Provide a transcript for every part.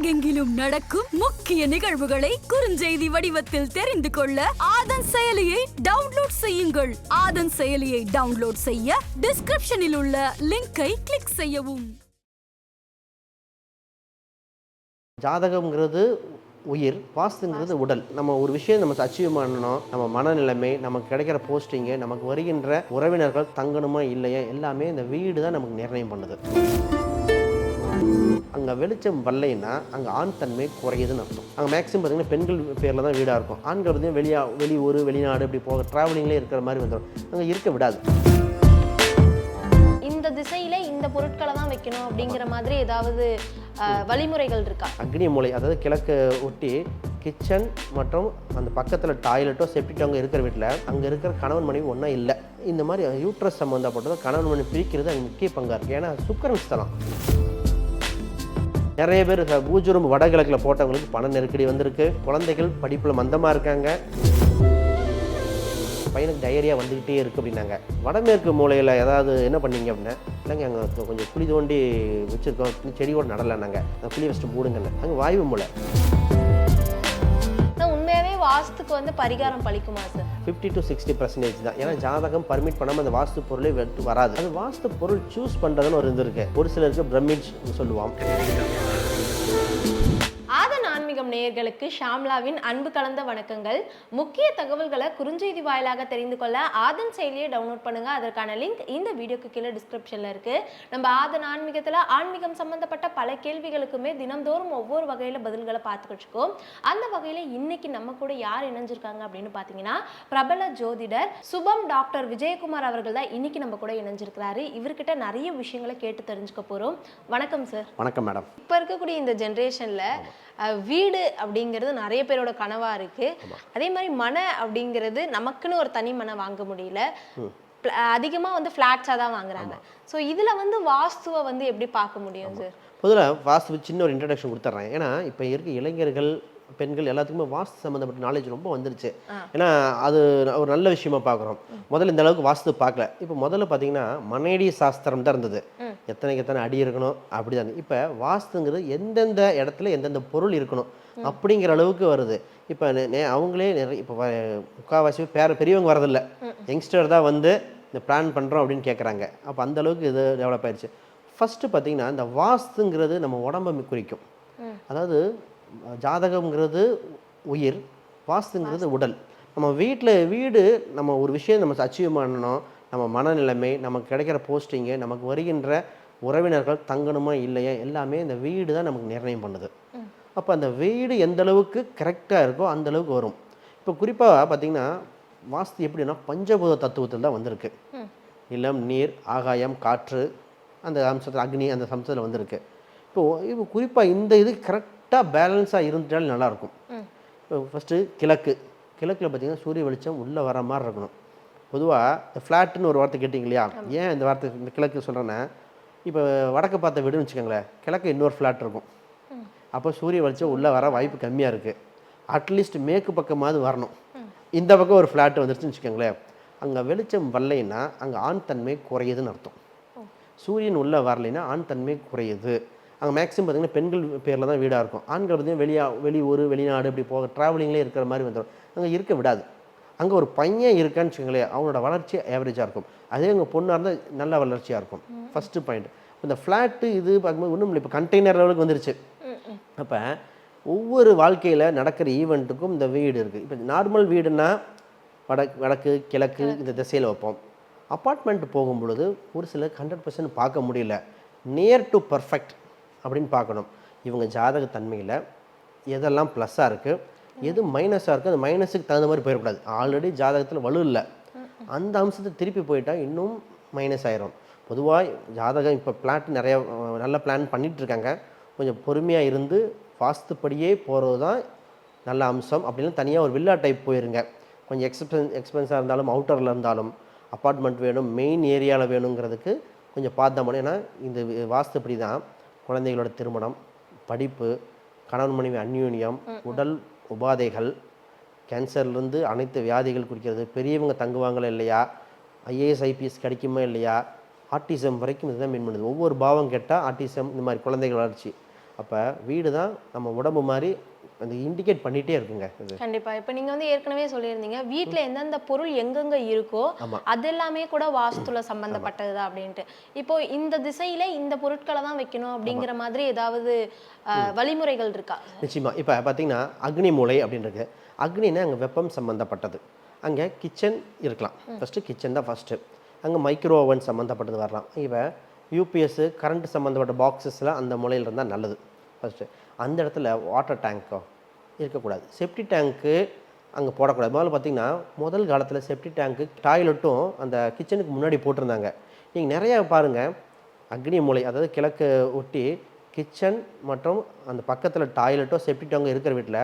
உலகெங்கிலும் நடக்கும் முக்கிய நிகழ்வுகளை குறுஞ்செய்தி வடிவத்தில் தெரிந்து கொள்ள ஆதன் செயலியை டவுன்லோட் செய்யுங்கள். ஆதன் செயலியை டவுன்லோட் செய்ய டிஸ்கிரிப்ஷனில் உள்ள லிங்கை கிளிக் செய்யவும். ஜாதகம்ங்கிறது உயிர், வாஸ்துங்கிறது உடல். நம்ம ஒரு விஷயம் நம்ம அச்சீவ் பண்ணணும், நம்ம மனநிலைமை, நமக்கு கிடைக்கிற போஸ்டிங்கு, நமக்கு வருகின்ற உறவினர்கள் தங்கணுமா இல்லையா, எல்லாமே இந்த வீடு தான் நமக்கு நிர்ணயம் பண்ணுது. அங்கே வெளிச்சம் வரலைன்னா அங்கே ஆண் தன்மை குறையுதுன்னு அர்த்தம். அங்கே மேக்ஸிமம் பார்த்தீங்கன்னா பெண்கள் பேரில் தான் வீடாக இருக்கும். ஆண்கள் வந்து வெளியூர் வெளிநாடு இப்படி போக ட்ராவலிங்லேயே இருக்கிற மாதிரி வந்துடும். அங்கே இருக்க விடாது. இந்த திசையில இந்த பொருட்களை தான் வைக்கணும் அப்படிங்கிற மாதிரி ஏதாவது வழிமுறைகள் இருக்கா? அக்னி மூலை, அதாவது கிழக்கு ஒட்டி கிச்சன் மற்றும் அந்த பக்கத்தில் டாய்லெட்டோ செப்டிக் அங்கே இருக்கிற வீட்டில் அங்கே இருக்கிற கணவன் மனைவி ஒன்றா இல்லை. இந்த மாதிரி யூட்ரஸ் சம்மந்தப்பட்டது கணவன் மனைவி பிரிக்கிறது அது முக்கிய பங்காக இருக்குது. ஏன்னா சுக்கிரன் ஸ்தலம். நிறைய பேர் பூஜ்ஜரம் வடகிழக்கில் போட்டவங்களுக்கு பண நெருக்கடி வந்திருக்கு. குழந்தைகள் படிப்பில் மந்தமாக இருக்காங்க. பையனுக்கு டயரியா வந்துக்கிட்டே இருக்குது அப்படின்னாங்க. வடமேற்கு மூலையில் ஏதாவது என்ன பண்ணீங்க அப்படின்னா, இல்லைங்க அங்கே கொஞ்சம் குழி தோண்டி வச்சுருக்கோம், செடியோடு நடலைன்னாங்க. அந்த குழி வச்சுட்டு மூடுங்கன்னு. அங்கே வாய்வு மூலை. உண்மையாகவே வாஸ்துக்கு வந்து பரிகாரம் பலிக்குமா சார்? 50 to 60% தான். ஏன்னா ஜாதகம் பர்மிட் பண்ணாமல் அந்த வாஸ்து பொருளே வராது. அது வாஸ்து பொருள் சூஸ் பண்ணுறதுன்னு ஒரு இது இருக்குது. ஒரு சிலருக்கு பிரமிட் சொல்லுவான். நேயர்களுக்கு ஷாம்லாவின் அன்பு கலந்த வணக்கங்கள். முக்கிய தகவல்களை குறுஞ்செய்தி வாயிலாக தெரிந்து கொள்ள ஆதன் செயலியை டவுன்லோட் பண்ணுங்க. அதற்கான லிங்க் இந்த வீடியோக்கு கீழே டிஸ்கிரிப்ஷன்ல இருக்கு. நம்ம ஆதன் ஆன்மீகத்துல ஆன்மீகம் சம்பந்தப்பட்ட பல கேள்விகளுக்குமே தினம்தோறும் ஒவ்வொரு வகையில பதில்களை பார்த்துக்கிட்டு இருக்கோம். அந்த வகையில இன்னைக்கு நம்ம கூட யார் இணைஞ்சிருக்காங்க அப்படின்னு பாத்தீங்கன்னா, பிரபல ஜோதிடர் சுபம் டாக்டர் விஜயகுமார் அவர்கள் தான் இன்னைக்கு நம்ம கூட இணைஞ்சிருக்கிறாரு. இவர்கிட்ட நிறைய விஷயங்களை கேட்டு தெரிஞ்சுக்க போறோம். வணக்கம் சார். வணக்கம் மேடம். இப்ப இருக்கக்கூடிய இந்த ஜென்ரேஷன்ல வீடு அப்படிங்கிறது நிறைய பேரோட கனவா இருக்கு. அதே மாதிரி மனை அப்படிங்கிறது நமக்குன்னு ஒரு தனி மனை வாங்க முடியல, அதிகமா வந்து ஃபிளாட்ஸா தான் வாங்குறாங்க. ஸோ இதுல வந்து வாஸ்துவை வந்து எப்படி பார்க்க முடியும் சார்? பொதுவாக வாஸ்து சின்ன ஒரு இன்ட்ரடக்ஷன் கொடுத்துட்றேன். ஏன்னா இப்போ இருக்க இளைஞர்கள் பெண்கள் எல்லாத்துக்குமே வாஸ்து சம்மந்தப்பட்ட நாலேஜ் ரொம்ப வந்துருச்சு. ஏன்னா அது ஒரு நல்ல விஷயமா பார்க்குறோம். முதல்ல இந்த அளவுக்கு வாஸ்து பார்க்கல. இப்போ முதல்ல பார்த்தீங்கன்னா மனையடி சாஸ்திரம் தான் இருந்தது. எத்தனை அடி இருக்கணும் அப்படி தான். இப்போ வாஸ்துங்கிறது எந்தெந்த இடத்துல எந்தெந்த பொருள் இருக்கணும் அப்படிங்கிற அளவுக்கு வருது. இப்போ அவங்களே நிறைய இப்போ முக்கால்வாசி பெரியவங்க வரதில்லை, யங்ஸ்டர் தான் வந்து இந்த பிளான் பண்ணுறோம் அப்படின்னு கேட்குறாங்க. அப்போ அந்த அளவுக்கு இது டெவலப் ஆயிடுச்சு. ஃபஸ்ட்டு பார்த்தீங்கன்னா இந்த வாஸ்துங்கிறது நம்ம உடம்பை குறிக்கும். அதாவது ஜாதகம்ங்கிறது உயிர், வாஸ்துங்கிறது உடல். நம்ம வீடு நம்ம ஒரு விஷயம் நம்ம அச்சீவ் பண்ணணும், நம்ம மனநிலைமை, நமக்கு கிடைக்கிற போஸ்டிங்கு, நமக்கு வருகின்ற உறவினர்கள் தங்கணுமா இல்லையா, எல்லாமே இந்த வீடு தான் நமக்கு நிர்ணயம் பண்ணுது. அப்போ அந்த வீடு எந்த அளவுக்கு கரெக்டாக இருக்கோ அந்த அளவுக்கு வரும். இப்போ குறிப்பாக பார்த்திங்கன்னா வாஸ்து எப்படின்னா பஞ்சபூத தத்துவத்தில் தான் வந்திருக்கு. நிலம், நீர், ஆகாயம், காற்று, அந்த அம்சத்தில் அக்னி அந்த அம்சத்தில் வந்திருக்கு. இப்போ குறிப்பாக இந்த இது கரெக்டாக பேலன்ஸாக இருந்துட்டாலும் நல்லாயிருக்கும். இப்போ ஃபஸ்ட்டு கிழக்கில் பார்த்திங்கன்னா சூரிய வெளிச்சம் உள்ளே வர மாதிரி இருக்கணும். பொதுவாக இந்த ஃப்ளாட்டுன்னு ஒரு வார்த்தை கேட்டிங்க இல்லையா, ஏன் இந்த வார்த்தை இந்த கிழக்கு சொல்கிறேன்னா, இப்போ வடக்கு பார்த்த வீடுன்னு வச்சுக்கோங்களேன், கிழக்கு இன்னொரு ஃப்ளாட் இருக்கும். அப்போ சூரிய வெளிச்சம் உள்ளே வர வாய்ப்பு கம்மியாக இருக்குது. அட்லீஸ்ட் மேற்கு பக்கமாவது வரணும். இந்த பக்கம் ஒரு ஃப்ளாட் வந்துருச்சுன்னு வச்சுக்கோங்களேன், அங்கே வெளிச்சம் வரலைன்னா அங்கே ஆண் தன்மை குறையுதுன்னு அர்த்தம். சூரியன் உள்ளே வரலைன்னா ஆண் தன்மை குறையுது. அங்கே மேக்ஸிமம் பார்த்திங்கன்னா பெண்கள் பேரில் தான் வீடாக இருக்கும். ஆண்கள் பார்த்திங்கன்னா வெளியூர் வெளிநாடு இப்படி போக ட்ராவலிங்லேயே இருக்கிற மாதிரி வந்துடும். அங்கே இருக்க விடாது. அங்கே ஒரு பையன் இருக்கான்னு வச்சுக்கோங்களேன், அவனோட வளர்ச்சி ஆவரேஜாக இருக்கும். அதே உங்கள் பொண்ணாக இருந்தால் நல்ல வளர்ச்சியாக இருக்கும். First point. இந்த ஃப்ளாட்டு இது பார்க்கும்போது ஒன்றும் இல்லை, இப்போ கண்டெய்னர் லெவலுக்கு வந்துருச்சு. அப்போ ஒவ்வொரு வாழ்க்கையில் நடக்கிற ஈவெண்ட்டுக்கும் இந்த வீடு இருக்குது. இப்போ நார்மல் வீடுன்னா வடக்கு கிழக்கு இந்த திசையில் வைப்போம். அப்பார்ட்மெண்ட் போகும் பொழுது ஒரு சில 100% பார்க்க முடியல. நியர் டு பர்ஃபெக்ட் அப்படின்னு பார்க்கணும். இவங்க ஜாதக தன்மையில் எதெல்லாம் ப்ளஸ்ஸாக இருக்குது, எது மைனஸாக இருக்குது, அந்த மைனஸுக்கு தகுந்த மாதிரி போயிடக்கூடாது. ஆல்ரெடி ஜாதகத்தில் வலு இல்லை, அந்த அம்சத்தை திருப்பி போயிட்டால் இன்னும் மைனஸ் ஆயிரும். பொதுவாக ஜாதகம் இப்போ பிளான் நிறைய நல்ல பிளான் பண்ணிகிட்ருக்காங்க. கொஞ்சம் பொறுமையாக இருந்து வாஸ்துப்படியே போகிறது தான் நல்ல அம்சம். அப்படின்னா தனியாக ஒரு வில்லா டைப் போயிருங்க. கொஞ்சம் எக்ஸ்பென்ஸாக இருந்தாலும் அவுட்டரில் இருந்தாலும் அப்பார்ட்மெண்ட் வேணும், மெயின் ஏரியாவில் வேணுங்கிறதுக்கு கொஞ்சம் பார்த்தோம். ஏன்னா இந்த வாஸ்துப்படி தான் குழந்தைகளோட திருமணம், படிப்பு, கணவன் மனைவி அந்யோன்யம், உடல் உபாதைகள், கேன்சர்லேருந்து அனைத்து வியாதிகள் குறிக்கிறது, பெரியவங்க தங்குவாங்களா இல்லையா, ஐஏஎஸ் ஐபிஎஸ் கிடைக்குமா இல்லையா, ஆர்டிசம் வரைக்கும் இதுதான் மீன் பண்ணுது. ஒவ்வொரு பாவம் கேட்டால் ஆர்டிசம், இந்த மாதிரி குழந்தைகள் வளர்ச்சி. அப்போ வீடு தான் நம்ம உடம்பு மாதிரி அந்த இண்டிகேட் பண்ணிகிட்டே இருக்குங்க இது. கண்டிப்பா. இப்ப நீங்க வந்து ஏற்கனவே சொல்லியிருந்தீங்க வீட்ல எந்தெந்த பொருள் எங்கெங்க இருக்கோ அது எல்லாமே கூட வாஸ்துல சம்பந்தப்பட்டதுதான் அப்படின்ட்டு. இப்போ இந்த திசையில இந்த பொருட்களை தான் வைக்கணும் அப்படிங்கிற மாதிரி ஏதாவது வழிமுறைகள் இருக்கா? நிச்சயமா. இப்போ பார்த்தீங்கன்னா அக்னி மூலை அப்படின்றது, அக்னின்னா அங்கே வெப்பம் சம்மந்தப்பட்டது. அங்கே கிச்சன் இருக்கலாம். ஃபஸ்ட்டு கிச்சன் தான் ஃபஸ்ட்டு. அங்கே மைக்ரோ ஓவன் சம்மந்தப்பட்டது வரலாம். இப்போ யூபிஎஸ் கரண்ட் சம்மந்தப்பட்ட பாக்ஸஸ்லாம் அந்த மூலையில் இருந்தால் நல்லது ஃபஸ்ட்டு. அந்த இடத்துல வாட்டர் டேங்க்கோ இருக்கக்கூடாது. செப்டி டேங்க்கு அங்கே போடக்கூடாது. முதல்ல பார்த்தீங்கன்னா முதல் காலத்தில் செப்டி டேங்க்கு டாய்லெட்டும் அந்த கிச்சனுக்கு முன்னாடி போட்டிருந்தாங்க. நீங்கள் நிறையா பாருங்கள் அக்னி மூலை, அதாவது கிழக்கு ஒட்டி கிச்சன் மற்றும் அந்த பக்கத்தில் டாய்லெட்டோ செப்டி டேங்கோ இருக்கிற வீட்டில்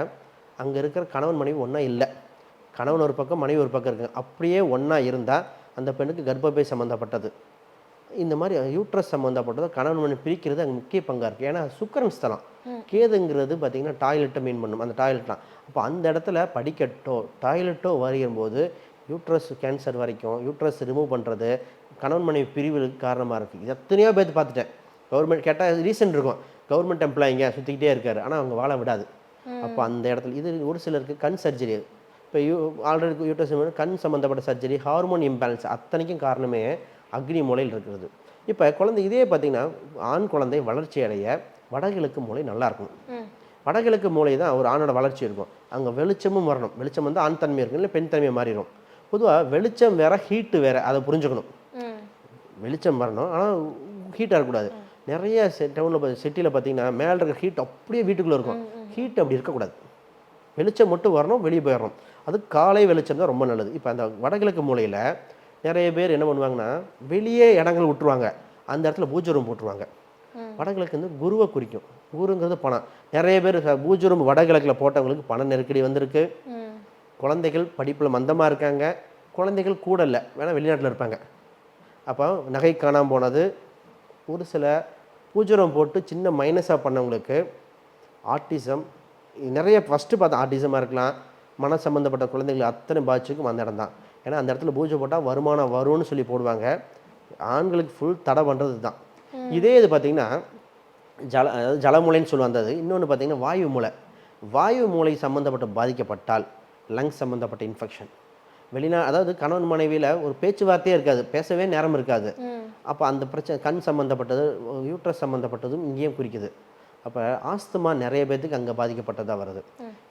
அங்கே இருக்கிற கணவன் மனைவி ஒன்றா இல்லை. கணவன் ஒரு பக்கம் மனைவி ஒரு பக்கம் இருக்குங்க. அப்படியே ஒன்றா இருந்தால் அந்த பெண்ணுக்கு கர்ப்பப்பை சம்மந்தப்பட்டது, இந்த மாதிரி யூட்ரஸ் சம்மந்தப்பட்டது கணவன் மனைவி பிரிக்கிறது அங்கே முக்கிய பங்காக இருக்குது. ஏன்னா சுக்கரன் ஸ்தலம், கேதுங்கிறது பார்த்திங்கன்னா டாய்லெட்டை மீன் பண்ணும். அந்த டாய்லெட்லாம் அப்போ அந்த இடத்துல படிக்கட்டோ டாய்லெட்டோ வரும்போது யூட்ரஸ் கேன்சர் வரைக்கும் யூட்ரஸ் ரிமூவ் பண்ணுறது கணவன் மனைவி பிரிவுக்கு காரணமாக இருக்குது. இது எத்தனையோ பேர்த்து பார்த்துட்டேன். கவர்மெண்ட் கேட்டால் ரீசன் இருக்கும், கவர்மெண்ட் எம்ப்ளாயிங்க சுற்றிக்கிட்டே இருக்காரு, ஆனால் அவங்க வாழ விடாது. அப்போ அந்த இடத்துல இது ஒரு சிலருக்கு கண் சர்ஜரி, இப்போ ஆல்ரெடி யூட்ரஸ் கண் சம்மந்தப்பட்ட சர்ஜரி, ஹார்மோன் இம்பேலன்ஸ், அத்தனைக்கும் காரணமே அக்னி மூலையில் இருக்கிறது. இப்போ குழந்தை இதே பார்த்திங்கன்னா ஆண் குழந்தை வளர்ச்சி அடைய வடகிழக்கு மூலை நல்லா இருக்கணும். வடகிழக்கு மூலை தான் ஒரு ஆணோட வளர்ச்சி இருக்கும். அங்கே வெளிச்சமும் வரணும். வெளிச்சம் வந்து ஆண் தன்மை இருக்கும், இல்லை பெண் தன்மை மாறிடும். பொதுவாக வெளிச்சம் வேற ஹீட்டு வேற, அதை புரிஞ்சுக்கணும். வெளிச்சம் வரணும், ஆனால் ஹீட்டாக இருக்கக்கூடாது. நிறைய டவுனில் சிட்டியில் பார்த்தீங்கன்னா மேலே இருக்கிற ஹீட் அப்படியே வீட்டுக்குள்ளே இருக்கும். ஹீட் அப்படி இருக்கக்கூடாது. வெளிச்சம் மட்டும் வரணும், வெளியே போயிடணும். அது காலை வெளிச்சம் தான் ரொம்ப நல்லது. இப்போ அந்த வடகிழக்கு மூலையில் நிறைய பேர் என்ன பண்ணுவாங்கன்னா வெளியே இடங்கள் விட்டுருவாங்க, அந்த இடத்துல பூஜை ரூம் போட்டுருவாங்க. வடகிழக்கு வந்து குருவை குறிக்கும். குருங்கிறது பணம். நிறைய பேர் பூஜை ரூம் வடகிழக்கில் போட்டவங்களுக்கு பண நெருக்கடி வந்திருக்கு. குழந்தைகள் படிப்பில் மந்தமாக இருக்காங்க, குழந்தைகள் கூட இல்லை, வேணால் வெளிநாட்டில் இருப்பாங்க. அப்போ நகை காணாமல் போனது, ஒரு சில பூஜை ரூம் போட்டு சின்ன மைனஸாக பண்ணவங்களுக்கு ஆட்டிசம் நிறைய ஃபஸ்ட்டு பார்த்தா ஆட்டிசமாக இருக்கலாம். மன சம்மந்தப்பட்ட குழந்தைகள் அத்தனை பாதிச்சுக்கும் அந்த இடம் தான். ஏன்னா அந்த இடத்துல பூஜை போட்டால் வருமானம் வரும்னு சொல்லி போடுவாங்க. ஆண்களுக்கு ஃபுல் தடை பண்ணுறது தான். இதே இது பார்த்திங்கன்னா அதாவது ஜலமூலைன்னு சொல்லுவாங்க. அது இன்னொன்று பார்த்திங்கன்னா வாயு மூலை. வாயு மூலை சம்மந்தப்பட்ட பாதிக்கப்பட்டால் லங்ஸ் சம்மந்தப்பட்ட இன்ஃபெக்ஷன், அதாவது கணவன் மனைவியில் ஒரு பேச்சுவார்த்தையே இருக்காது, பேசவே நேரம் இருக்காது. அப்போ அந்த பிரச்சனை கண் சம்மந்தப்பட்டது, யூட்ரஸ் சம்மந்தப்பட்டதும் இங்கேயும் குறிக்குது. அப்போ ஆஸ்துமா நிறைய பேர்த்துக்கு அங்கே பாதிக்கப்பட்டதாக வருது.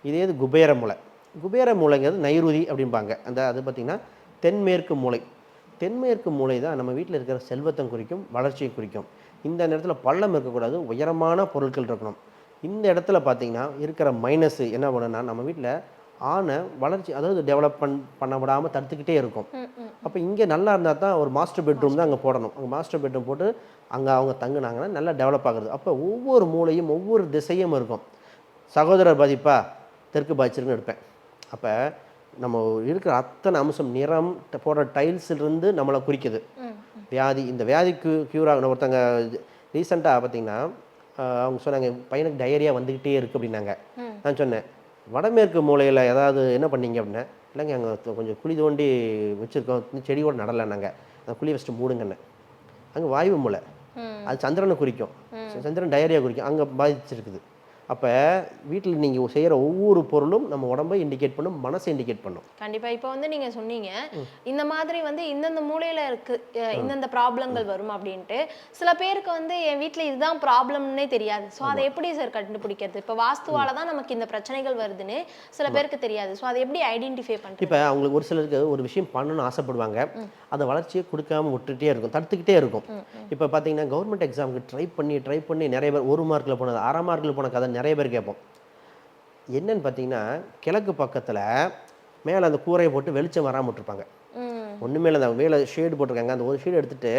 இதே இது குபேர மூலை. குபேர மூலைங்கிறது நைருதி அப்படிம்பாங்க. அது பார்த்திங்கன்னா தென்மேற்கு மூலை. தென்மேற்கு மூலை தான் நம்ம வீட்டில் இருக்கிற செல்வத்தை குறிக்கும், வளர்ச்சியை குறிக்கும். இந்த நேரத்தில் பள்ளம் இருக்கக்கூடாது, உயரமான பொருட்கள் இருக்கணும். இந்த இடத்துல பார்த்திங்கன்னா இருக்கிற மைனஸ் என்ன பண்ணுன்னா நம்ம வீட்டில் ஆன வளர்ச்சி, அதாவது டெவலப்மெண்ட் பண்ண விடாமல் தடுத்துக்கிட்டே இருக்கும். அப்போ இங்கே நல்லா இருந்தால் தான் ஒரு மாஸ்டர் பெட்ரூம் தான் அங்கே போடணும். அங்கே மாஸ்டர் பெட்ரூம் போட்டு அங்கே அவங்க தங்குனாங்கன்னா நல்லா டெவலப் ஆகுறது. அப்போ ஒவ்வொரு மூலையும் ஒவ்வொரு திசையும் இருக்கும். சகோதரர் பாதிப்பா தெற்கு பாதிச்சிருக்குன்னு எடுப்பேன். அப்போ நம்ம இருக்கிற அத்தனை அம்சம், நிறம், போடுற டைல்ஸிலிருந்து நம்மளை குறிக்குது. வியாதி, இந்த வியாதிக்கு க்யூர் ஆகணும். ஒருத்தங்க ரீசெண்டாக பார்த்திங்கன்னா அவங்க சொன்னாங்க பையனுக்கு டயரியா வந்துக்கிட்டே இருக்குது அப்படின்னாங்க. நான் சொன்னேன் வடமேற்கு மூலையில் ஏதாவது என்ன பண்ணீங்க அப்படின்னா, இல்லைங்க அங்கே கொஞ்சம் குழி தோண்டி வச்சுருக்கோம், செடி கூட நடலைன்னாங்க. அந்த குழி ஃபஸ்ட்டு மூடுங்கன்னு. அங்கே வாயு மூலை, அது சந்திரனை குறிக்கும், சந்திரன் டயரியா குறிக்கும், அங்கே பாதிச்சிருக்குது. அப்போ வீட்டில் நீங்கள் செய்கிற ஒவ்வொரு பொருளும் நம்ம உடம்பை இண்டிகேட் பண்ணும், மனசை இண்டிகேட் பண்ணும். கண்டிப்பாக. இப்போ வந்து நீங்கள் சொன்னீங்க இந்த மாதிரி வந்து இந்தந்த மூலையில் இருக்குது இந்தந்த ப்ராப்ளங்கள் வரும் அப்படின்ட்டு. சில பேருக்கு வந்து என் வீட்டில் இதுதான் ப்ராப்ளம்னே தெரியாது. ஸோ அதை எப்படி சார் கண்டுபிடிக்கிறது? இப்போ வாஸ்துவால தான் நமக்கு இந்த பிரச்சனைகள் வருதுன்னு சில பேருக்கு தெரியாது. ஸோ அதை எப்படி ஐடென்டிஃபை பண்ணுறது? இப்போ அவங்களுக்கு ஒரு சிலருக்கு ஒரு விஷயம் பண்ணணும்னு ஆசைப்படுவாங்க, அதை வளர்ச்சியை கொடுக்காம விட்டுகிட்டே இருக்கும், தடுத்துக்கிட்டே இருக்கும். இப்போ பார்த்தீங்கன்னா கவர்மெண்ட் எக்ஸாமுக்கு ட்ரை பண்ணி நிறைய பேர் 1 மார்க்கில் போனது, 1/2 மார்க்கில் போன கதை நிறைய பேர் கேட்போம். என்னன்னு பார்த்தீங்கன்னா கிழக்கு பக்கத்தில் மேலே அந்த கூரையை போட்டு வெளிச்சம் வராமல் விட்டுருப்பாங்க. ஒன்றுமே இல்லை, அந்த மேலே ஷேடு போட்டிருக்காங்க, அந்த ஒரு ஷேடு எடுத்துகிட்டு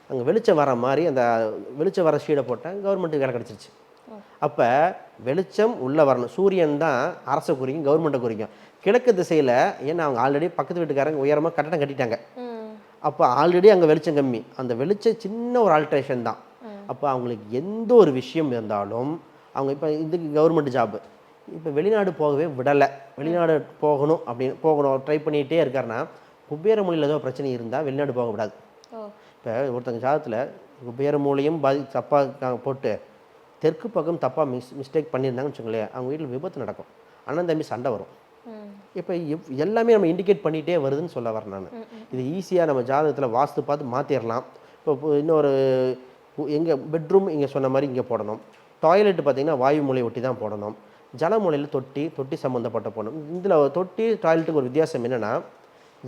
அங்கே வெளிச்சம் வர மாதிரி அந்த வெளிச்சம் வர ஷேடை போட்டால் கவர்மெண்ட்டுக்கு வேலை கிடச்சிருச்சு. அப்போ வெளிச்சம் உள்ளே வரணும். சூரியன் தான் அரசை குறிக்கும், கவர்மெண்ட்டை குறிக்கும். கிழக்கு திசையில் ஏன்னா அவங்க ஆல்ரெடி பக்கத்து வீட்டுக்காரங்க உயரமாக கட்டடம் கட்டிட்டாங்க. அப்போ ஆல்ரெடி அங்கே வெளிச்சம் கம்மி, அந்த வெளிச்சம் சின்ன ஒரு ஆல்ட்ரேஷன் தான். அப்போ அவங்களுக்கு எந்த ஒரு விஷயம் இருந்தாலும் அவங்க இப்போ இதுக்கு கவர்மெண்ட் ஜாப்பு, இப்போ வெளிநாடு போகவே விடலை, வெளிநாடு போகணும் ட்ரை பண்ணிகிட்டே இருக்காருன்னா குபேர மூலையில் ஏதோ பிரச்சனை இருந்தால் வெளிநாடு போக விடாது. இப்போ ஒருத்தங்க ஜாதத்தில் குபேர மூலையும் தப்பாக போட்டு தெற்கு பக்கம் தப்பாக மிஸ்டேக் பண்ணியிருந்தாங்கன்னு வச்சுக்கோங்களேன், அவங்க வீட்டில் விபத்து நடக்கும், அண்ணன் தம்பி சண்டை வரும். இப்போ எல்லாமே நம்ம இண்டிகேட் பண்ணிகிட்டே வருதுன்னு சொல்ல வரேன் நான். இது ஈஸியாக நம்ம ஜாதகத்தில் வாஸ்து பார்த்து மாற்றிடலாம். இப்போ இன்னொரு எங்கே பெட்ரூம் இங்கே சொன்ன மாதிரி இங்கே போடணும். டாய்லெட்டு பார்த்திங்கன்னா வாயு மூலை ஒட்டி தான் போடணும். ஜலமூலையில் தொட்டி சம்மந்தப்பட்ட போடணும். இதில் தொட்டி டாய்லெட்டுக்கு ஒரு வித்தியாசம் என்னென்னா,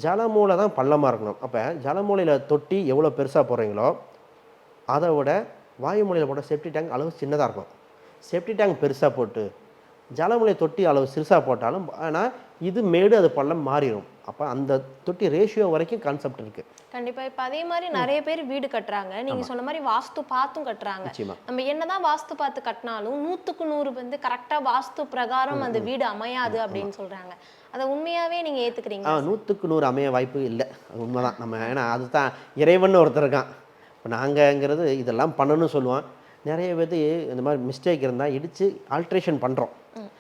ஜலமூலை தான் பள்ளமாக இருக்கணும். அப்போ ஜலமூலையில் தொட்டி எவ்வளோ பெருசாக போடுறீங்களோ அதை விட வாயு மூலையில் போட்ட செப்டி டேங்க் அளவு சின்னதாக இருக்கும். செப்டி டேங்க் பெருசாக போட்டு ஜலமூலை தொட்டி அளவு சிறுசாக போட்டாலும் ஆனால் இது மேடு அது பள்ளம் மாறிடும். அப்போ அந்த தொட்டி ரேஷியோ வரைக்கும் கான்செப்ட் இருக்குது. கண்டிப்பாக. இப்போ அதே மாதிரி நிறைய பேர் வீடு கட்டுறாங்க, நீங்கள் சொன்ன மாதிரி வாஸ்து பார்த்தும் கட்டுறாங்க. நம்ம என்னதான் வாஸ்து பார்த்து கட்டினாலும் 100க்கு 100 வந்து கரெக்டாக வாஸ்து பிரகாரம் அந்த வீடு அமையாது அப்படின்னு சொல்கிறாங்க. அதை உண்மையாகவே நீங்கள் ஏற்றுக்கிறீங்க? 100க்கு 100 அமைய வாய்ப்பு இல்லை, அது உண்மைதான். நம்ம ஏன்னா அதுதான் இறைவன் ஒருத்தர் இருக்கான். இப்போ நாங்கங்கிறது இதெல்லாம் பண்ணணும்னு சொல்லுவோம். நிறைய பேர் இந்த மாதிரி மிஸ்டேக் இருந்தால் இடித்து ஆல்ட்ரேஷன் பண்ணுறோம்.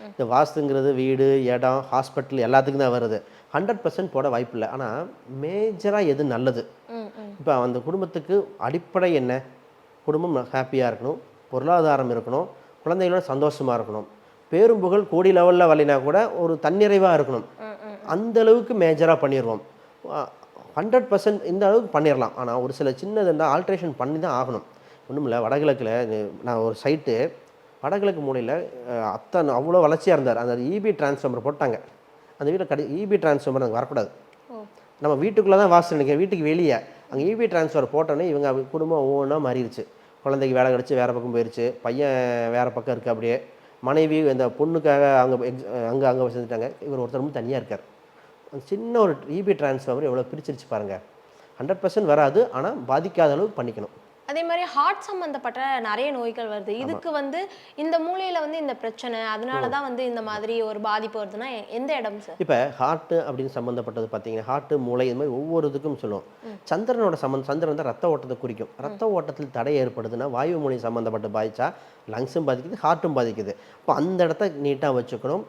இந்த வாஸ்துங்கிறது வீடு, இடம், ஹாஸ்பிட்டல் எல்லாத்துக்கும் தான் வருது. 100% போட வாய்ப்பு இல்லை. ஆனால் மேஜராக எது நல்லது, இப்போ அந்த குடும்பத்துக்கு அடிப்படை என்ன, குடும்பம் ஹாப்பியாக இருக்கணும், பொருளாதாரம் இருக்கணும், குழந்தைகளோட சந்தோஷமாக இருக்கணும், பேரும் புகழ் கோடி லெவலில் வரலைனா கூட ஒரு தன்னிறைவாக இருக்கணும். அந்த அளவுக்கு மேஜராக பண்ணிடுவோம். 100% இந்த அளவுக்கு பண்ணிடலாம். ஆனால் ஒரு சில சின்னது இருந்தால் ஆல்ட்ரேஷன் பண்ணி தான் ஆகணும். ஒன்றும் இல்லை, வடகிழக்கில் நான் ஒரு சைட்டு வடகிழக்கு மூலையில் அத்தனை அவ்வளோ வளர்ச்சியாக இருந்தார். அந்த இபி டிரான்ஸ்ஃபார்மர் போட்டாங்க. அந்த வீட்டில் இபி டிரான்ஸ்ஃபார்மர் அங்கே வரக்கூடாது. நம்ம வீட்டுக்குள்ளே தான் வாசல் நினைக்கிறேன், வீட்டுக்கு வெளியே அங்கே இபி டிரான்ஸ்ஃபார் போட்டோன்னே இவங்க குடும்பம் ஒவ்வொன்றா மாறிடுச்சு. குழந்தைக்கு வேலை கிடச்சி வேறு பக்கம் போயிடுச்சு, பையன் வேறு பக்கம் இருக்குது. அப்படியே மனைவி இந்த பொண்ணுக்காக அங்கே செஞ்சுட்டாங்க. இவர் ஒருத்தர் ரொம்ப தனியாக இருக்கார். அந்த சின்ன ஒரு இபி டிரான்ஸ்ஃபார்மர் எவ்வளோ பிரிச்சிருச்சு பாருங்கள். 100% வராது, ஆனால் பாதிக்காத அளவுக்கு பண்ணிக்கணும். அதே மாதிரி ஹார்ட் சம்மந்தப்பட்ட நிறைய நோய்கள் வருது. இதுக்கு வந்து இந்த மூலையில் வந்து இந்த பிரச்சனை, அதனால தான் வந்து இந்த மாதிரி ஒரு பாதிப்பு வருதுன்னா எந்த இடம் சார்? இப்போ ஹார்ட்டு அப்படின்னு சம்மந்தப்பட்டது பார்த்தீங்கன்னா ஹார்ட்டு, மூளை, இது மாதிரி ஒவ்வொரு இதுக்கும் சொல்லுவோம். சந்திரனோட சந்திரன் வந்து ரத்த ஓட்டத்தை குறிக்கும். ரத்த ஓட்டத்தில் தடை ஏற்படுதுன்னா வாயு மூளை சம்மந்தப்பட்ட பாதிச்சா லங்ஸும் பாதிக்குது, ஹார்ட்டும் பாதிக்குது. இப்போ அந்த இடத்த நீட்டாக வச்சுக்கணும்.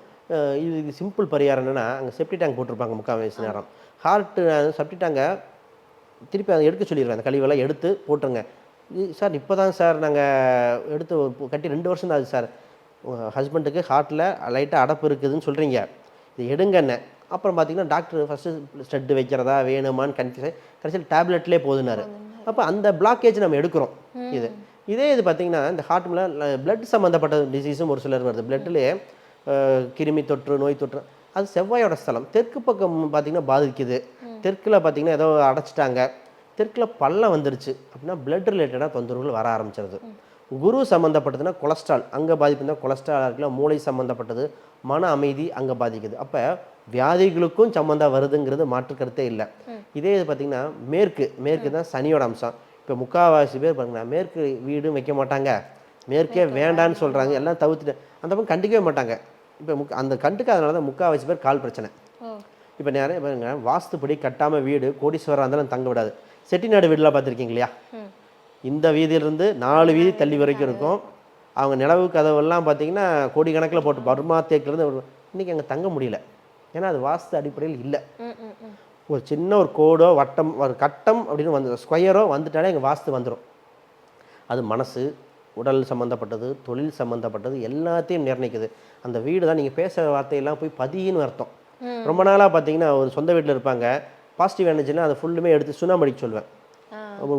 இது சிம்பிள் பரிகாரம் என்னென்னா, அங்கே செப்டி டேங்க் போட்டிருப்பாங்க முக்கால்வாசி நேரம். ஹார்ட்டு செப்டி டேங்கை திருப்பி அதை எடுக்க சொல்லிடுவேன். அந்த கழிவெல்லாம் எடுத்து போட்டுருங்க. சார் இப்போ தான் சார் நாங்கள் எடுத்து கட்டி 2 வருஷம் தான் ஆகுது சார். உங்கள் ஹஸ்பண்டுக்கு ஹார்ட்டில் லைட்டாக அடப்பு இருக்குதுன்னு சொல்கிறீங்க, இது எடுங்கண்ணே. அப்புறம் பார்த்தீங்கன்னா டாக்டர் ஃபஸ்ட்டு ஸ்டெட்டு வைக்கிறதா வேணுமான்னு கன்ஃபியூஸ், கடைசியில் டேப்லெட்லேயே போதுனாரு. அப்போ அந்த பிளாக்கேஜ் நம்ம எடுக்கிறோம். இதே இது பார்த்திங்கன்னா இந்த ஹார்ட்டில் பிளட் சம்மந்தப்பட்ட டிசீஸும் ஒரு சிலர் வருது. பிளட்லேயே கிருமி தொற்று, நோய் தொற்று, அது செவ்வாயோட ஸ்தலம். தெற்கு பக்கம் பார்த்திங்கன்னா பாதிக்குது. தெற்கில் பார்த்திங்கன்னா ஏதோ அடைச்சிட்டாங்க, தெற்கில் பள்ளம் வந்துருச்சு அப்படின்னா பிளட் ரிலேட்டடாக தொந்தரவுகள் வர ஆரம்பிச்சிருது. குரு சம்மந்தப்பட்டதுன்னா கொலஸ்ட்ரால் அங்கே பாதிப்பு தான், கொலஸ்ட்ரால் இருக்கலாம். மூளை சம்மந்தப்பட்டது, மன அமைதி அங்கே பாதிக்குது. அப்போ வியாதிகளுக்கும் சம்மந்தம் வருதுங்கிறது மாற்று கருத்தே இல்லை. இதே இது பார்த்திங்கன்னா மேற்கு தான் சனியோட அம்சம். இப்போ முக்கால்வாசி பேர் பாருங்கன்னா மேற்கு வீடும் வைக்க மாட்டாங்க, மேற்கே வேண்டான்னு சொல்கிறாங்க, எல்லாம் தவிர்த்துட்டு அந்த பக்கம் கண்டுக்கவே மாட்டாங்க. இப்போ அந்த கண்டுக்காதனால தான் முக்கால்வாசி பேர் கால் பிரச்சனை. இப்போ நிறைய பாருங்க வாஸ்துப்படி கட்டாமல் வீடு கோடீஸ்வரராக இருந்தாலும் தங்க விடாது. செட்டிநாடு வீடுலாம் பார்த்துருக்கீங்க இல்லையா? இந்த வீதியிலிருந்து 4 வீதி தள்ளி வரைக்கும் இருக்கும். அவங்க நிலவு கதவெல்லாம் பார்த்தீங்கன்னா கோடிக்கணக்கில் போட்டு பர்மா தேக்கிலேருந்து இன்றைக்கி அங்கே தங்க முடியல. ஏன்னா அது வாஸ்து அடிப்படையில் இல்லை. ஒரு சின்ன ஒரு கோடோ வட்டம் ஒரு கட்டம் அப்படின்னு வந்து ஸ்கொயரோ வந்துட்டாலே எங்கள் வாஸ்து வந்துடும். அது மனசு, உடல் சம்மந்தப்பட்டது, தொழில் சம்மந்தப்பட்டது எல்லாத்தையும் நிர்ணயிக்குது. அந்த வீடு தான் நீங்கள் பேசுகிற வார்த்தையெல்லாம் போய் பதின்னு அர்த்தம். ரொம்ப நாளாக பார்த்தீங்கன்னா ஒரு சொந்த வீட்டில் இருப்பாங்க, பாசிட்டிவ் எனர்ஜினா அதை ஃபுல்லுமே எடுத்து சுண்ணாம்படிக்க சொல்லுவேன்,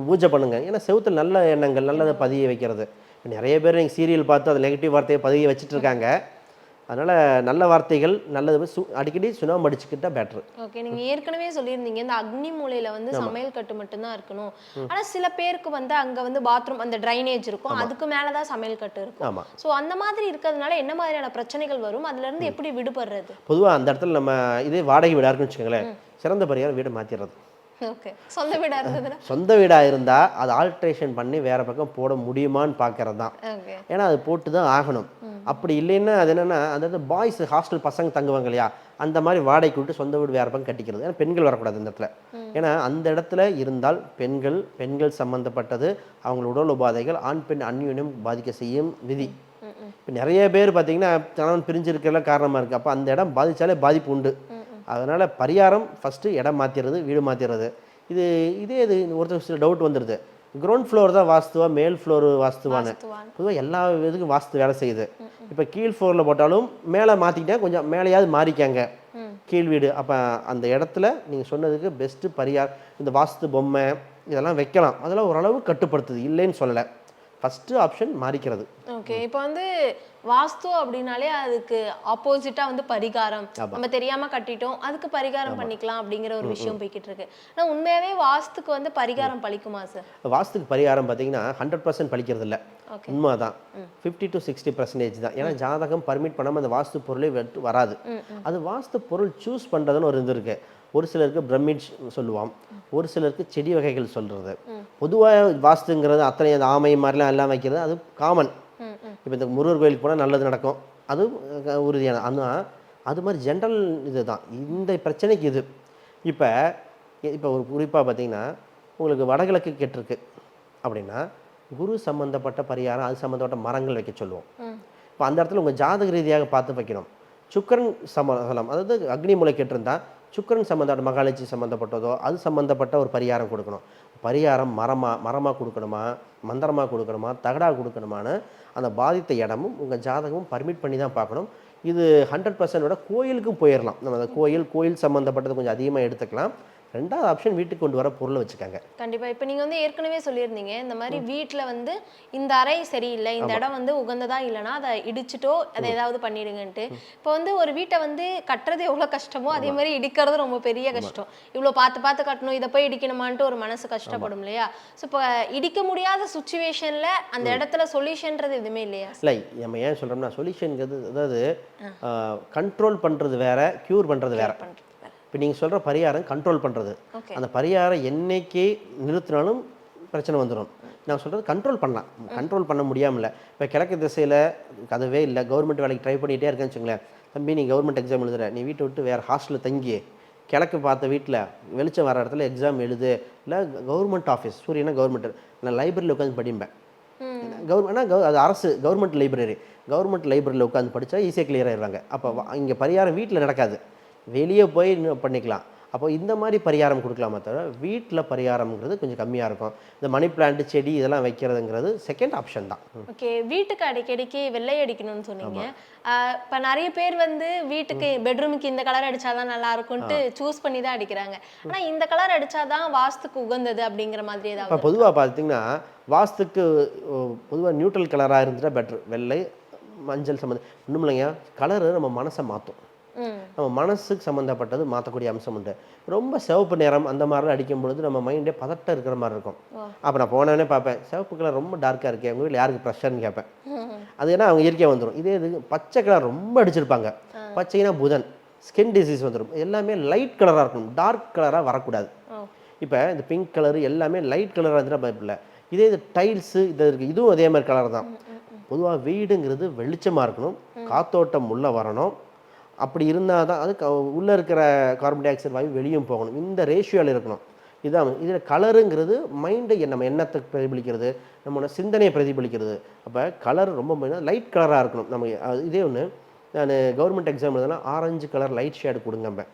பூஜை பண்ணுங்க. ஏன்னா செவுத்தில் நல்ல எண்ணங்கள் நல்லதை பதிய வைக்கிறது. நிறைய பேர் நீங்கள் சீரியல் பார்த்து அது நெகட்டிவ் வார்த்தையை பதிய வச்சுட்டு இருக்காங்க. அதனால் நல்ல வார்த்தைகள் நல்லது அடிக்கடி சுண்ணாம்பு அடிச்சுக்கிட்டா பெட்டர். ஓகே, நீங்கள் ஏற்கனவே சொல்லியிருந்தீங்க இந்த அக்னி மூலையில் வந்து சமையல் கட்டு மட்டும்தான் இருக்கணும். ஆனால் சில பேருக்கு வந்து அங்கே வந்து பாத்ரூம் அந்த ட்ரைனேஜ் இருக்கும், அதுக்கு மேலே தான் சமையல் கட்டு இருக்கும். ஆமாம். ஸோ அந்த மாதிரி இருக்கிறதுனால என்ன மாதிரியான பிரச்சனைகள் வரும், அதுலேருந்து எப்படி விடுபடுறது? பொதுவாக அந்த இடத்துல நம்ம இதே வாடகை வீடாக இருக்குன்னு வச்சுக்கோங்களேன், சிறந்த பரிகாரம் வீடு மாற்றிடுறது. ஓகே, சொந்த வீடாக இருந்ததுன்னா சொந்த வீடாக இருந்தால் அது ஆல்ட்ரேஷன் பண்ணி வேறு பக்கம் போட முடியுமான்னு பார்க்கறது தான். ஏன்னா அது போட்டு தான் ஆகணும். அப்படி இல்லைன்னா அது என்னென்னா அந்த பாய்ஸ் ஹாஸ்டல் பசங்க தங்குவாங்க இல்லையா, அந்த மாதிரி வாடகைக்கு விட்டு சொந்த வீடு வேறு பக்கம் கட்டிக்கிறது. ஏன்னா பெண்கள் வரக்கூடாது இந்த இடத்துல. ஏன்னா அந்த இடத்துல இருந்தால் பெண்கள் சம்மந்தப்பட்டது அவங்களோட உடல் உபாதைகள் ஆண் பெண் அந்யோன்யம் பாதிக்க செய்யும் விதி. இப்போ நிறைய பேர் பார்த்தீங்கன்னா கணவன் பிரிஞ்சிருக்கிறதுல காரணமாக இருக்குது. அப்போ அந்த இடம் பாதித்தாலே பாதிப்பு உண்டு. அதனால் பரிகாரம் ஃபஸ்ட்டு இடம் மாற்றிடுறது, வீடு மாற்றிடுறது. இது ஒருத்தர் சில டவுட் வந்துடுது, கிரவுண்ட் ஃப்ளோர் தான் வாஸ்துவா, மேல் ஃப்ளோர் வாஸ்துவான்னு வாஸ்துவான். பொதுவாக எல்லா இதுக்கும் வாஸ்து வேலை செய்யுது. இப்போ கீழ் ஃப்ளோரில் போட்டாலும் மேலே மாற்றிக்கிட்டேன், கொஞ்சம் மேலேயாவது மாறிக்காங்க கீழ் வீடு. அப்போ அந்த இடத்துல நீங்கள் சொன்னதுக்கு பெஸ்ட்டு பரிகாரம் இந்த வாஸ்து பொம்மை இதெல்லாம் வைக்கலாம். அதெல்லாம் ஓரளவு கட்டுப்படுத்துது, இல்லைன்னு சொல்லலை. First option மாறிக்கிறது. ஓகே, இப்போ வந்து வாஸ்து அப்படின்னாலே அதுக்கு ஆப்போசிட்டா வந்து பரிகாரம். நம்ம தெரியாம கட்டிட்டோம், அதுக்கு பரிகாரம் பண்ணிக்கலாம் அப்படிங்கிற ஒரு விஷயம் போய்கிட்டு இருக்கு. ஆனால் உண்மையாவே வாஸ்துக்கு வந்து பரிகாரம் பலிக்குமா சார்? வாஸ்துக்கு பரிகாரம் பார்த்தீங்கன்னா 100% பலிக்கிறது இல்லை, உண்மைதான். 50 to 60% தான். ஏன்னா ஜாதகம் பர்மிட் பண்ணாமல் அந்த வாஸ்து பொருளே வராது. அது வாஸ்து பொருள் சூஸ் பண்ணுறதுன்னு ஒரு இது இருக்குது. ஒரு சிலருக்கு பிரமிட் சொல்லுவான், ஒரு சிலருக்கு செடி வகைகள் சொல்கிறது. பொதுவாக வாஸ்துங்கிறது அத்தனை அந்த ஆமை மாதிரிலாம் எல்லாம் வைக்கிறது அது காமன். இப்போ இந்த முருகர் கோயிலுக்கு போனால் நல்லது நடக்கும், அது உறுதியான. ஆனால் அது மாதிரி ஜென்ரல் இது தான் இந்த பிரச்சனைக்கு இது. இப்போ ஒரு குறிப்பாக பார்த்தீங்கன்னா உங்களுக்கு வடகிழக்கு கெட்டிருக்கு அப்படின்னா குரு சம்மந்தப்பட்ட பரிகாரம், அது சம்மந்தப்பட்ட மரங்கள் வைக்க சொல்லுவோம். இப்போ அந்த இடத்துல உங்கள் ஜாதக ரீதியாக பார்த்து வைக்கணும். சுக்கரன் சம்மந்தம், அதாவது அக்னி மூலை கெட்டிருந்தால் சுக்கரன் சம்மந்தப்பட்ட மகாலட்சுமி சம்மந்தப்பட்டதோ அது சம்மந்தப்பட்ட ஒரு பரிகாரம் கொடுக்கணும். பரிகாரம் மரமாக கொடுக்கணுமா, மந்திரமாக கொடுக்கணுமா, தகடாக கொடுக்கணுமான்னு அந்த பாதித்த இடமும் உங்கள் ஜாதகமும் பர்மிட் பண்ணி தான் பார்க்கணும். இது 100% கோயிலுக்கும் போயிடலாம். நம்ம அந்த கோயில் சம்மந்தப்பட்டது கொஞ்சம் அதிகமாக எடுத்துக்கலாம். ரெண்டாவது ஆப்ஷன் வீட்டுக்கு கொண்டு வர பொருளை வச்சுக்காங்க. கண்டிப்பா. இப்போ நீங்க வந்து ஏற்கனவே சொல்லியிருந்தீங்க இந்த மாதிரி வீட்டில் வந்து இந்த அறை சரியில்லை, இந்த இடம் வந்து உகந்ததா இல்லைன்னா அதை இடிச்சிட்டோ அதை ஏதாவது பண்ணிடுங்கன்ட்டு. இப்போ வந்து ஒரு வீட்டை வந்து கட்டுறது எவ்வளோ கஷ்டமோ அதே மாதிரி இடிக்கிறது ரொம்ப பெரிய கஷ்டம். இவ்வளோ பார்த்து கட்டணும், இதை போய் இடிக்கணுமான்ட்டு ஒரு மனசு கஷ்டப்படும் இல்லையா? ஸோ இப்போ இடிக்க முடியாத சுச்சுவேஷன்ல அந்த இடத்துல சொல்யூஷன்றது எதுவுமே இல்லையா? இல்லை, நம்ம ஏன் சொல்கிறோம்னா சொல்யூஷனுங்கிறது அதாவது கண்ட்ரோல் பண்ணுறது வேற, க்யூர் பண்ணுறது வேற. இப்போ நீங்கள் சொல்கிற பரிகாரம் கண்ட்ரோல் பண்ணுறது, அந்த பரிகாரம் என்னைக்கு நிறுத்தினாலும் பிரச்சனை வந்துடும். நான் சொல்கிறது கண்ட்ரோல் பண்ணலாம், கண்ட்ரோல் பண்ண முடியாமல். இப்போ கிழக்கு திசையில் அதுவே இல்லை, கவர்மெண்ட் வேலைக்கு ட்ரை பண்ணிகிட்டே இருக்கேன்னு வச்சுங்களேன். தம்பி நீ கவர்மெண்ட் எக்ஸாம் எழுதுற, நீ வீட்டை விட்டு வேறு ஹாஸ்டலில் தங்கி கிழக்கு பார்த்த வீட்டில் வெளிச்சம் வர இடத்துல எக்ஸாம் எழுது. இல்லை கவர்மெண்ட் ஆஃபீஸ், சூரியனா கவர்மெண்ட், நான் லைப்ரரியில் உட்காந்து படிப்பேன். அது அரசு கவர்மெண்ட் லைப்ரரியில் உட்காந்து படித்தா ஈஸியாக கிளியர் ஆயிடுவாங்க. அப்போ இங்கே பரிகாரம் வீட்டில் நடக்காது, வெளியே போய் பண்ணிக்கலாம். அப்போ இந்த மாதிரி பரிகாரம் கொடுக்கலாமா தவிர வீட்டில் பரிகாரம்ங்கிறது கொஞ்சம் கம்மியாக இருக்கும். இந்த மணி பிளான்ட் செடி இதெல்லாம் வைக்கிறதுங்கிறது செகண்ட் ஆப்ஷன் தான். ஓகே, வீட்டுக்கு அடிக்கடிக்கு வெள்ளை அடிக்கணும்னு சொன்னீங்க. இப்போ நிறைய பேர் வந்து வீட்டுக்கு பெட்ரூமுக்கு இந்த கலர் அடிச்சாதான் நல்லா இருக்கும்ட்டு சூஸ் பண்ணி தான் அடிக்கிறாங்க. ஆனால் இந்த கலர் அடிச்சாதான் வாஸ்துக்கு உகந்தது அப்படிங்கிற மாதிரி ஏதாவது? இப்போ பொதுவாக பார்த்தீங்கன்னா வாஸ்துக்கு பொதுவாக நியூட்ரல் கலராக இருந்துட்டா பெட்ரு. வெள்ளை மஞ்சள் சம்மந்தம் ஒன்றும் இல்லைங்க, கலரு நம்ம மனசை மாற்றும். நம்ம மனசுக்கு சம்மந்தப்பட்டது மாற்றக்கூடிய அம்சம் உண்டு. ரொம்ப சிவப்பு நிறம் அந்த மாதிரிலாம் அடிக்கும் பொழுது நம்ம மைண்டே பதட்டம் இருக்கிற மாதிரி இருக்கும். அப்போ நான் போனவனே பார்ப்பேன், சிவப்பு கலர் ரொம்ப டார்க்காக இருக்கேன், உங்கள் வீட்டில் யாருக்கு ப்ரெஷர்னு கேட்பேன். அது ஏன்னா அவங்க இயற்கையாக வந்துடும். இதே இது பச்சை கலர் ரொம்ப அடிச்சிருப்பாங்க, பச்சைனா புதன், ஸ்கின் டிசீஸ் வந்துடும். எல்லாமே லைட் கலராக இருக்கணும், டார்க் கலராக வரக்கூடாது. இப்போ இந்த பிங்க் கலரு எல்லாமே லைட் கலராக இருந்துட்டால் பயப்பில்லை. இதே இது டைல்ஸு இது இருக்குது, இதுவும் அதே மாதிரி கலர் தான். பொதுவாக வீடுங்கிறது வெளிச்சமாக இருக்கணும், காத்தோட்டம் உள்ளே வரணும். அப்படி இருந்தால் தான் அது உள்ளே இருக்கிற கார்பன் டை ஆக்சைடு வாயு வெளியும் போகணும். இந்த ரேஷியோவில் இருக்கணும். இதான் இதில் கலருங்கிறது மைண்டை நம்ம எண்ணத்தை பிரதிபலிக்கிறது, நம்மளோட சிந்தனையை பிரதிபலிக்கிறது. அப்போ கலர் ரொம்ப லைட் கலராக இருக்கணும். நம்ம இதே ஒன்று நான் கவர்மெண்ட் எக்ஸாம் எழுதுனா ஆரஞ்சு கலர் லைட் ஷேடு கொடுங்கம்பேன்.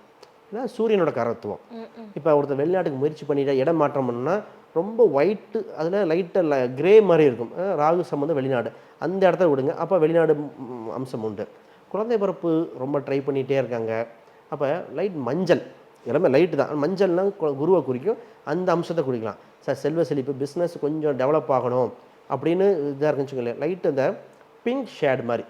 ஏன்னா சூரியனோட கரத்துவம். இப்போ ஒருத்தர் வெளிநாட்டுக்கு முயற்சி பண்ணிட்டா இடம் மாற்றம் பண்ணணும்னா ரொம்ப ஒயிட்டு அதில் லைட்டாக கிரே மாதிரி இருக்கும். ராகு சம்மந்தம் வெளிநாடு அந்த இடத்த விடுங்க, அப்போ வெளிநாடு அம்சம் உண்டு. குழந்தை பிறப்பு ரொம்ப ட்ரை பண்ணிகிட்டே இருக்காங்க. அப்போ லைட் மஞ்சள் எல்லாமே லைட்டு தான், மஞ்சள்லாம் குருவை குறிக்கும், அந்த அம்சத்தை குறிக்கலாம். சார் செல்வ செழிப்பு பிஸ்னஸ் கொஞ்சம் டெவலப் ஆகணும் அப்படின்னு இதாக இருக்குன்னு வச்சுக்கோங்களேன், லைட் அந்த பிங்க் ஷேட் மாதிரி.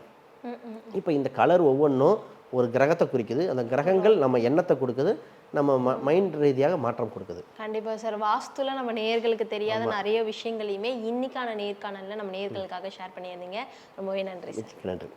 இப்போ இந்த கலர் ஒவ்வொன்றும் ஒரு கிரகத்தை குறிக்குது, அந்த கிரகங்கள் நம்ம எண்ணத்தை கொடுக்குது, நம்ம மைண்ட் ரீதியாக மாற்றம் கொடுக்குது. கண்டிப்பாக சார். வாஸ்துல நம்ம நேயர்களுக்கு தெரியாத நிறைய விஷயங்களையுமே இன்னைக்கான நேர்காணலில் நம்ம நேயர்களுக்காக ஷேர் பண்ணியிருந்தீங்க. ரொம்பவே நன்றி சார். நன்றி.